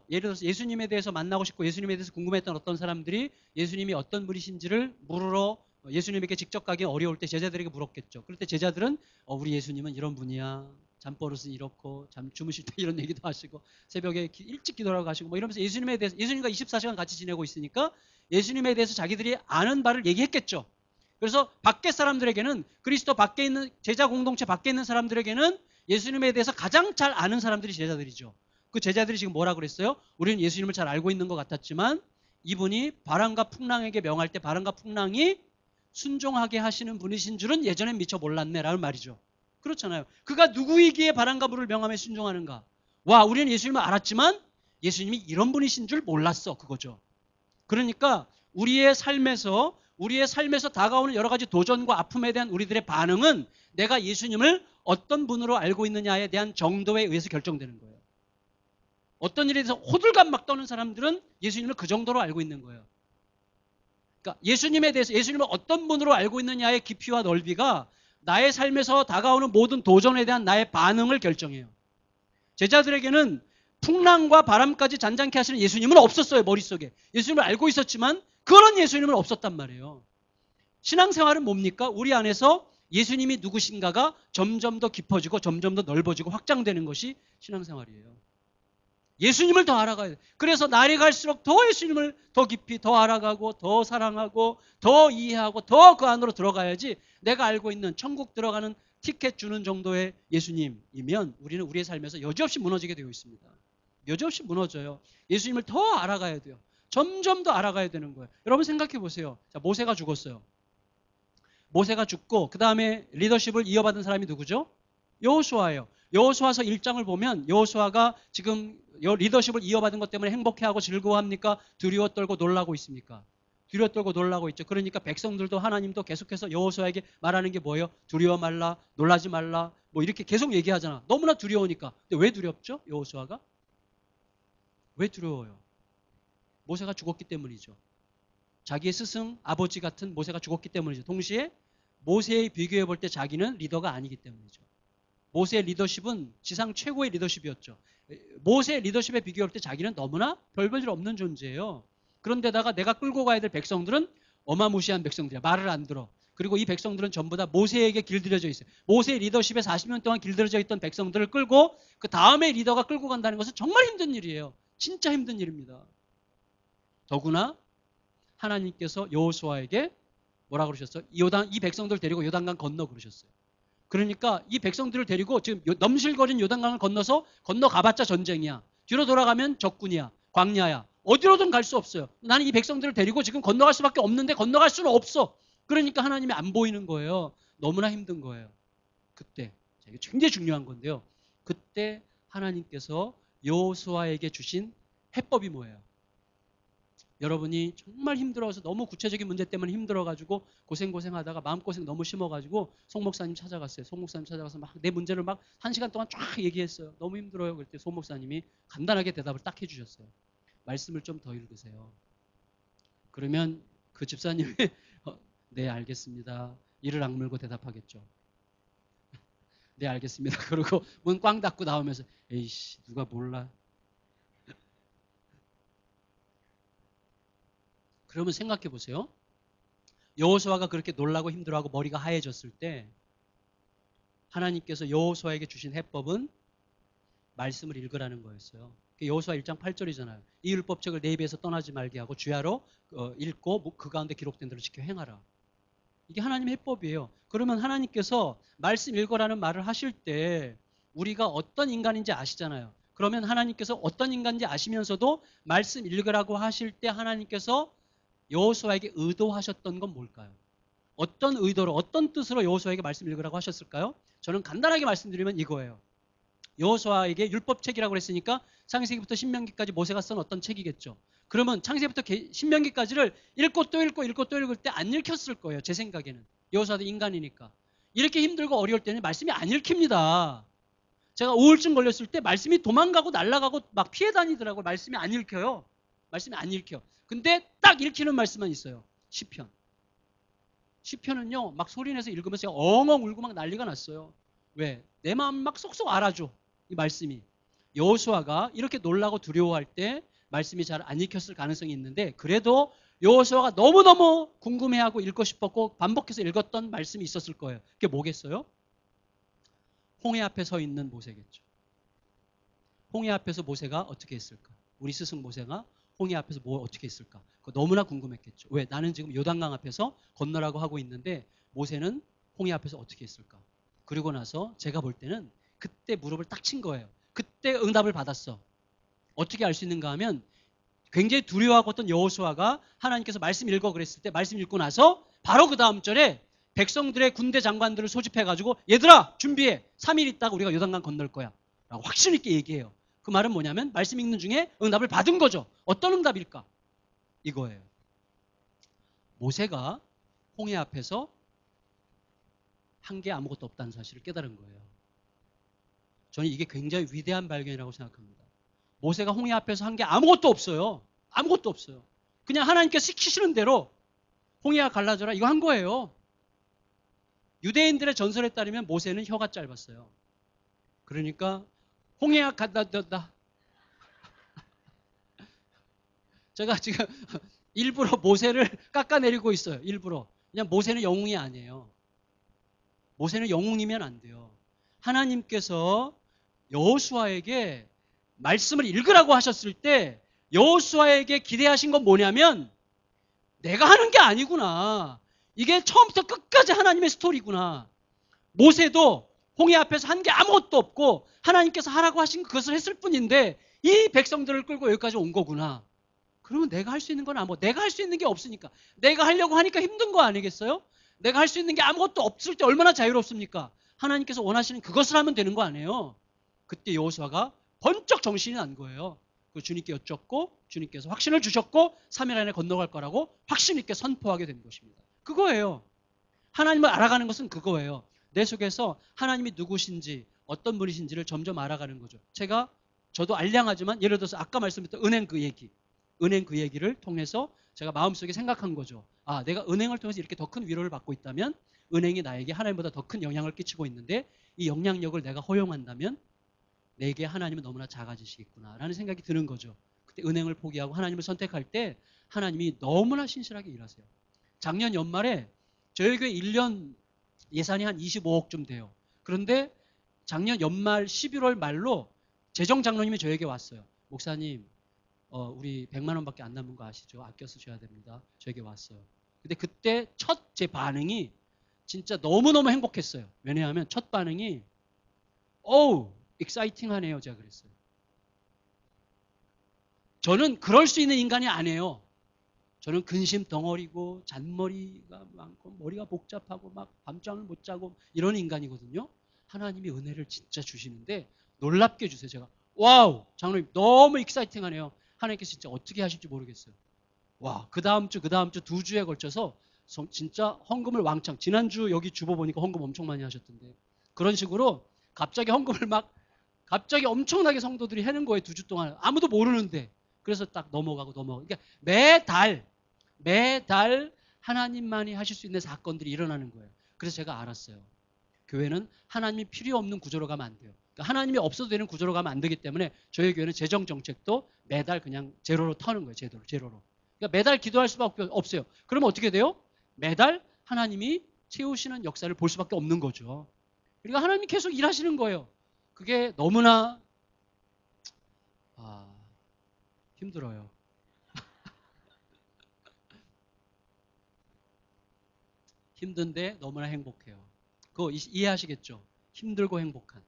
예를 들어서 예수님에 대해서 만나고 싶고 예수님에 대해서 궁금했던 어떤 사람들이 예수님이 어떤 분이신지를 물으러 예수님에게 직접 가기 어려울 때 제자들에게 물었겠죠. 그럴 때 제자들은 우리 예수님은 이런 분이야. 잠버릇은 이렇고 주무실 때 이런 얘기도 하시고 새벽에 일찍 기도하고 가시고 뭐 이러면서 예수님에 대해서 예수님과 24시간 같이 지내고 있으니까 예수님에 대해서 자기들이 아는 바를 얘기했겠죠. 그래서 밖에 사람들에게는 그리스도 밖에 있는 제자 공동체 밖에 있는 사람들에게는 예수님에 대해서 가장 잘 아는 사람들이 제자들이죠. 그 제자들이 지금 뭐라 그랬어요? 우리는 예수님을 잘 알고 있는 것 같았지만 이분이 바람과 풍랑에게 명할 때 바람과 풍랑이 순종하게 하시는 분이신 줄은 예전엔 미처 몰랐네라는 말이죠. 그렇잖아요. 그가 누구이기에 바람과 물을 명함에 순종하는가? 와, 우리는 예수님을 알았지만 예수님이 이런 분이신 줄 몰랐어. 그거죠. 그러니까 우리의 삶에서 다가오는 여러 가지 도전과 아픔에 대한 우리들의 반응은 내가 예수님을 어떤 분으로 알고 있느냐에 대한 정도에 의해서 결정되는 거예요. 어떤 일에 대해서 호들갑 막 떠는 사람들은 예수님을 그 정도로 알고 있는 거예요. 그러니까 예수님에 대해서 예수님을 어떤 분으로 알고 있느냐의 깊이와 넓이가 나의 삶에서 다가오는 모든 도전에 대한 나의 반응을 결정해요. 제자들에게는 풍랑과 바람까지 잔잔케 하시는 예수님은 없었어요. 머릿속에. 예수님을 알고 있었지만 그런 예수님은 없었단 말이에요. 신앙생활은 뭡니까? 우리 안에서 예수님이 누구신가가 점점 더 깊어지고 점점 더 넓어지고 확장되는 것이 신앙생활이에요. 예수님을 더 알아가야 돼요. 그래서 날이 갈수록 더 예수님을 더 깊이 더 알아가고 더 사랑하고 더 이해하고 더 그 안으로 들어가야지 내가 알고 있는 천국 들어가는 티켓 주는 정도의 예수님이면 우리는 우리의 삶에서 여지없이 무너지게 되어 있습니다. 여지없이 무너져요. 예수님을 더 알아가야 돼요. 점점 더 알아가야 되는 거예요. 여러분 생각해 보세요. 자, 모세가 죽었어요. 모세가 죽고 그 다음에 리더십을 이어받은 사람이 누구죠? 여호수아예요. 여호수아서 1장을 보면 여호수아가 지금 리더십을 이어받은 것 때문에 행복해하고 즐거워합니까? 두려워 떨고 놀라고 있습니까? 두려워 떨고 놀라고 있죠. 그러니까 백성들도 하나님도 계속해서 여호수아에게 말하는 게 뭐예요? 두려워 말라, 놀라지 말라, 뭐 이렇게 계속 얘기하잖아. 너무나 두려우니까. 근데 왜 두렵죠? 여호수아가? 왜 두려워요? 모세가 죽었기 때문이죠. 자기의 스승, 아버지 같은 모세가 죽었기 때문이죠. 동시에 모세에 비교해 볼 때 자기는 리더가 아니기 때문이죠. 모세의 리더십은 지상 최고의 리더십이었죠. 모세의 리더십에 비교해 볼 때 자기는 너무나 별 볼 일 없는 존재예요. 그런데다가 내가 끌고 가야 될 백성들은 어마무시한 백성들이야. 말을 안 들어. 그리고 이 백성들은 전부 다 모세에게 길들여져 있어요. 모세의 리더십에 40년 동안 길들여져 있던 백성들을 끌고 그 다음에 리더가 끌고 간다는 것은 정말 힘든 일이에요. 진짜 힘든 일입니다. 더구나 하나님께서 여호수아에게 뭐라 그러셨어요? 이 백성들 데리고 요단강 건너 그러셨어요. 그러니까 이 백성들을 데리고 지금 넘실거린 요단강을 건너가봤자 전쟁이야. 뒤로 돌아가면 적군이야. 광야야. 어디로든 갈 수 없어요. 나는 이 백성들을 데리고 지금 건너갈 수밖에 없는데 건너갈 수는 없어. 그러니까 하나님이 안 보이는 거예요. 너무나 힘든 거예요. 그때 이게 굉장히 중요한 건데요. 그때 하나님께서 여호수아에게 주신 해법이 뭐예요? 여러분이 정말 힘들어서 너무 구체적인 문제 때문에 힘들어가지고 고생하다가 마음고생 너무 심어가지고 송 목사님 찾아갔어요. 송 목사님 찾아가서 막 내 문제를 막 1시간 동안 쫙 얘기했어요. 너무 힘들어요. 그랬더니 송 목사님이 간단하게 대답을 딱 해주셨어요. 말씀을 좀 더 읽으세요. 그러면 그 집사님이 네 알겠습니다. 이를 악물고 대답하겠죠. 네 알겠습니다. 그러고 문 꽝 닫고 나오면서 에이씨 누가 몰라. 그러면 생각해 보세요. 여호수아가 그렇게 놀라고 힘들어하고 머리가 하얘졌을 때 하나님께서 여호수아에게 주신 해법은 말씀을 읽으라는 거였어요. 여호수아 1장 8절이잖아요. 이 율법책을 내 입에서 떠나지 말게 하고 주야로 읽고 그 가운데 기록된 대로 지켜 행하라. 이게 하나님의 해법이에요. 그러면 하나님께서 말씀 읽으라는 말을 하실 때 우리가 어떤 인간인지 아시잖아요. 그러면 하나님께서 어떤 인간인지 아시면서도 말씀 읽으라고 하실 때 하나님께서 여호수아에게 의도하셨던 건 뭘까요? 어떤 의도로 어떤 뜻으로 여호수아에게 말씀 읽으라고 하셨을까요? 저는 간단하게 말씀드리면 이거예요. 여호수아에게 율법책이라고 그랬으니까 창세기부터 신명기까지 모세가 쓴 어떤 책이겠죠. 그러면 창세기부터 신명기까지를 읽고 또 읽을 때 안 읽혔을 거예요. 제 생각에는. 여호수아도 인간이니까. 이렇게 힘들고 어려울 때는 말씀이 안 읽힙니다. 제가 우울증 걸렸을 때 말씀이 도망가고 날아가고 막 피해 다니더라고요. 말씀이 안 읽혀요. 말씀이 안 읽혀. 근데 딱 읽히는 말씀만 있어요. 시편. 시편은요. 막 소리내서 읽으면서 제가 엉엉 울고 막 난리가 났어요. 왜? 내 마음 막 쏙쏙 알아줘. 이 말씀이. 여호수아가 이렇게 놀라고 두려워할 때 말씀이 잘 안 읽혔을 가능성이 있는데 그래도 여호수아가 너무너무 궁금해하고 읽고 싶었고 반복해서 읽었던 말씀이 있었을 거예요. 그게 뭐겠어요? 홍해 앞에 서 있는 모세겠죠. 홍해 앞에서 모세가 어떻게 했을까? 우리 스승 모세가 홍해 앞에서 뭐 어떻게 했을까? 그거 너무나 궁금했겠죠. 왜? 나는 지금 요단강 앞에서 건너라고 하고 있는데 모세는 홍해 앞에서 어떻게 했을까? 그리고 나서 제가 볼 때는 그때 무릎을 딱 친 거예요. 그때 응답을 받았어. 어떻게 알 수 있는가 하면 굉장히 두려워하고 있던 여호수아가 하나님께서 말씀 읽어 그랬을 때 말씀 읽고 나서 바로 그 다음 절에 백성들의 군대 장관들을 소집해가지고 얘들아 준비해. 3일 있다가 우리가 요단강 건널 거야. 라고 확신 있게 얘기해요. 그 말은 뭐냐면 말씀 읽는 중에 응답을 받은 거죠. 어떤 응답일까? 이거예요. 모세가 홍해 앞에서 한 게 아무것도 없다는 사실을 깨달은 거예요. 저는 이게 굉장히 위대한 발견이라고 생각합니다. 모세가 홍해 앞에서 한 게 아무것도 없어요. 아무것도 없어요. 그냥 하나님께서 시키시는 대로 홍해가 갈라져라 이거 한 거예요. 유대인들의 전설에 따르면 모세는 혀가 짧았어요. 그러니까 홍해가 갈라졌다. 제가 지금 일부러 모세를 깎아내리고 있어요. 일부러. 그냥 모세는 영웅이 아니에요. 모세는 영웅이면 안 돼요. 하나님께서 여호수아에게 말씀을 읽으라고 하셨을 때 여호수아에게 기대하신 건 뭐냐면 내가 하는 게 아니구나. 이게 처음부터 끝까지 하나님의 스토리구나. 모세도 홍해 앞에서 한 게 아무것도 없고 하나님께서 하라고 하신 그것을 했을 뿐인데 이 백성들을 끌고 여기까지 온 거구나. 그러면 내가 할 수 있는 건 내가 할 수 있는 게 없으니까. 내가 하려고 하니까 힘든 거 아니겠어요? 내가 할 수 있는 게 아무것도 없을 때 얼마나 자유롭습니까? 하나님께서 원하시는 그것을 하면 되는 거 아니에요? 그때 여호수아가 번쩍 정신이 난 거예요. 그 주님께 여쭙고 주님께서 확신을 주셨고 3일 안에 건너갈 거라고 확신 있게 선포하게 된 것입니다. 그거예요. 하나님을 알아가는 것은 그거예요. 내 속에서 하나님이 누구신지 어떤 분이신지를 점점 알아가는 거죠. 저도 알량하지만 예를 들어서 아까 말씀드렸던 은행 그 얘기를 통해서 제가 마음속에 생각한 거죠. 아, 내가 은행을 통해서 이렇게 더 큰 위로를 받고 있다면 은행이 나에게 하나님보다 더 큰 영향을 끼치고 있는데 이 영향력을 내가 허용한다면 내게 하나님은 너무나 작아지시겠구나라는 생각이 드는 거죠. 그때 은행을 포기하고 하나님을 선택할 때 하나님이 너무나 신실하게 일하세요. 작년 연말에 저희 교회 1년 예산이 한 25억쯤 돼요. 그런데 작년 연말 11월 말로 재정장로님이 저에게 왔어요. 목사님, 우리 100만 원밖에 안 남은 거 아시죠? 아껴 쓰셔야 됩니다. 저에게 왔어요. 근데 그때 첫 제 반응이 진짜 너무너무 행복했어요. 왜냐하면 첫 반응이 익사이팅하네요. 제가 그랬어요. 저는 그럴 수 있는 인간이 아니에요. 저는 근심 덩어리고 잔머리가 많고 머리가 복잡하고 막 밤잠을 못 자고 이런 인간이거든요. 하나님이 은혜를 진짜 주시는데 놀랍게 주세요. 제가 와우 장로님 너무 익사이팅하네요. 하나님께서 진짜 어떻게 하실지 모르겠어요. 와, 그 다음 주 2주에 걸쳐서 진짜 헌금을 왕창. 지난주 여기 주보 보니까 헌금 엄청 많이 하셨던데 그런 식으로 갑자기 헌금을 갑자기 엄청나게 성도들이 해는 거예요. 2주 동안 아무도 모르는데. 그래서 딱 넘어가고. 그러니까 매달 하나님만이 하실 수 있는 사건들이 일어나는 거예요. 그래서 제가 알았어요. 교회는 하나님이 필요 없는 구조로 가면 안 돼요. 그러니까 하나님이 없어도 되는 구조로 가면 안 되기 때문에 저희 교회는 재정 정책도 매달 그냥 제로로 터는 거예요. 제로로. 그러니까 매달 기도할 수밖에 없어요. 그러면 어떻게 돼요? 매달 하나님이 채우시는 역사를 볼 수밖에 없는 거죠. 그러니까 하나님이 계속 일하시는 거예요. 그게 너무나 힘들어요. 힘든데 너무나 행복해요. 그거 이해하시겠죠? 힘들고 행복한.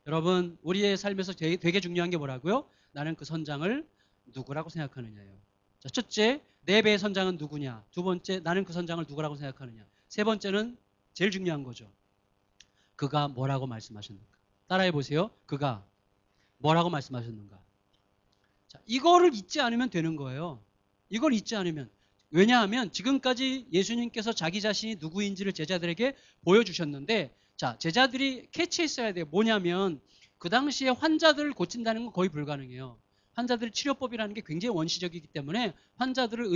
여러분, 우리의 삶에서 되게 중요한 게 뭐라고요? 나는 그 선장을 누구라고 생각하느냐예요. 자, 첫째, 내 배의 선장은 누구냐? 두 번째, 나는 그 선장을 누구라고 생각하느냐? 세 번째는 제일 중요한 거죠. 그가 뭐라고 말씀하셨는가? 따라해 보세요. 그가 뭐라고 말씀하셨는가? 자, 이거를 잊지 않으면 되는 거예요. 이걸 잊지 않으면. 왜냐하면 지금까지 예수님께서 자기 자신이 누구인지를 제자들에게 보여주셨는데 자, 제자들이 캐치했어야 돼요. 뭐냐면 그 당시에 환자들을 고친다는 건 거의 불가능해요. 환자들 치료법이라는 게 굉장히 원시적이기 때문에 환자들을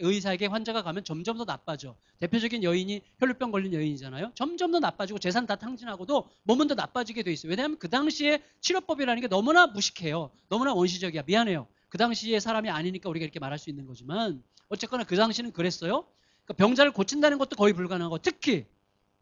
의사에게 환자가 가면 점점 더 나빠져. 대표적인 여인이 혈루병 걸린 여인이잖아요. 점점 더 나빠지고 재산 다 탕진하고도 몸은 더 나빠지게 돼 있어요. 왜냐하면 그 당시에 치료법이라는 게 너무나 무식해요. 너무나 원시적이야. 미안해요. 그 당시에 사람이 아니니까 우리가 이렇게 말할 수 있는 거지만 어쨌거나 그 당시는 그랬어요. 그러니까 병자를 고친다는 것도 거의 불가능하고 특히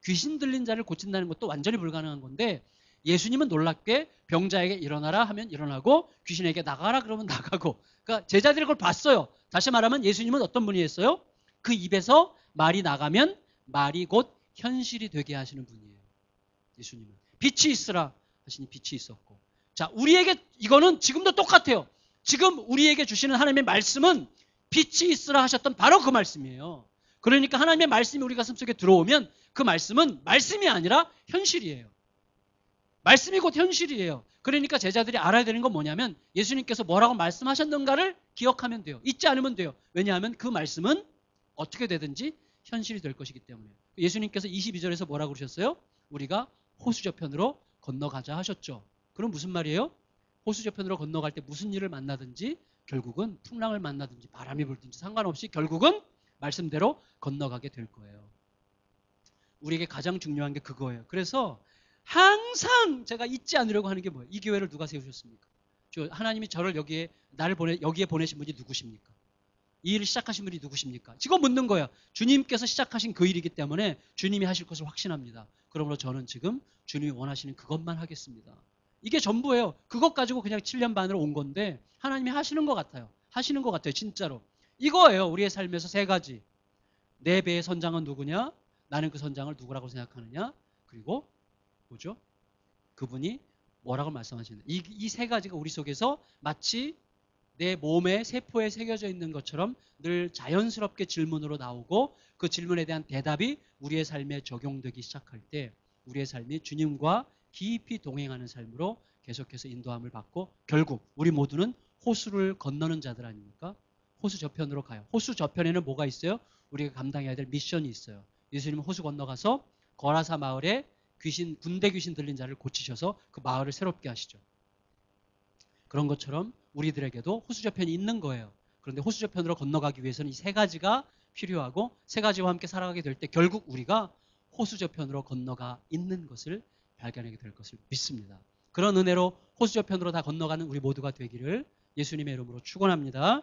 귀신 들린 자를 고친다는 것도 완전히 불가능한 건데 예수님은 놀랍게 병자에게 일어나라 하면 일어나고 귀신에게 나가라 그러면 나가고 그러니까 제자들이 그걸 봤어요. 다시 말하면 예수님은 어떤 분이었어요? 그 입에서 말이 나가면 말이 곧 현실이 되게 하시는 분이에요. 예수님은 빛이 있으라 하시니 빛이 있었고 자 우리에게 이거는 지금도 똑같아요. 지금 우리에게 주시는 하나님의 말씀은 빛이 있으라 하셨던 바로 그 말씀이에요. 그러니까 하나님의 말씀이 우리 가슴속에 들어오면 그 말씀은 말씀이 아니라 현실이에요. 말씀이 곧 현실이에요. 그러니까 제자들이 알아야 되는 건 뭐냐면 예수님께서 뭐라고 말씀하셨는가를 기억하면 돼요. 잊지 않으면 돼요. 왜냐하면 그 말씀은 어떻게 되든지 현실이 될 것이기 때문에. 예수님께서 22절에서 뭐라고 그러셨어요? 우리가 호수저편으로 건너가자 하셨죠. 그럼 무슨 말이에요? 호수저편으로 건너갈 때 무슨 일을 만나든지 결국은 풍랑을 만나든지 바람이 불든지 상관없이 결국은 말씀대로 건너가게 될 거예요. 우리에게 가장 중요한 게 그거예요. 그래서 항상 제가 잊지 않으려고 하는 게 뭐예요? 이 교회를 누가 세우셨습니까? 하나님이 저를 여기에 보내신 분이 누구십니까? 이 일을 시작하신 분이 누구십니까? 지금 묻는 거예요. 주님께서 시작하신 그 일이기 때문에 주님이 하실 것을 확신합니다. 그러므로 저는 지금 주님이 원하시는 그것만 하겠습니다. 이게 전부예요. 그것 가지고 그냥 7년 반으로 온 건데 하나님이 하시는 것 같아요. 진짜로. 이거예요. 우리의 삶에서 세 가지. 내 배의 선장은 누구냐? 나는 그 선장을 누구라고 생각하느냐? 그리고 뭐죠? 그분이 뭐라고 말씀하시느냐? 이 세 가지가 우리 속에서 마치 내 몸의 세포에 새겨져 있는 것처럼 늘 자연스럽게 질문으로 나오고 그 질문에 대한 대답이 우리의 삶에 적용되기 시작할 때 우리의 삶이 주님과 깊이 동행하는 삶으로 계속해서 인도함을 받고 결국 우리 모두는 호수를 건너는 자들 아닙니까? 호수 저편으로 가요. 호수 저편에는 뭐가 있어요? 우리가 감당해야 될 미션이 있어요. 예수님은 호수 건너가서 거라사 마을에 군대 귀신 들린 자를 고치셔서 그 마을을 새롭게 하시죠. 그런 것처럼 우리들에게도 호수 저편이 있는 거예요. 그런데 호수 저편으로 건너가기 위해서는 이 세 가지가 필요하고 세 가지와 함께 살아가게 될 때 결국 우리가 호수 저편으로 건너가 있는 것을 발견하게 될 것을 믿습니다. 그런 은혜로 호수 저편으로 다 건너가는 우리 모두가 되기를 예수님의 이름으로 축원합니다.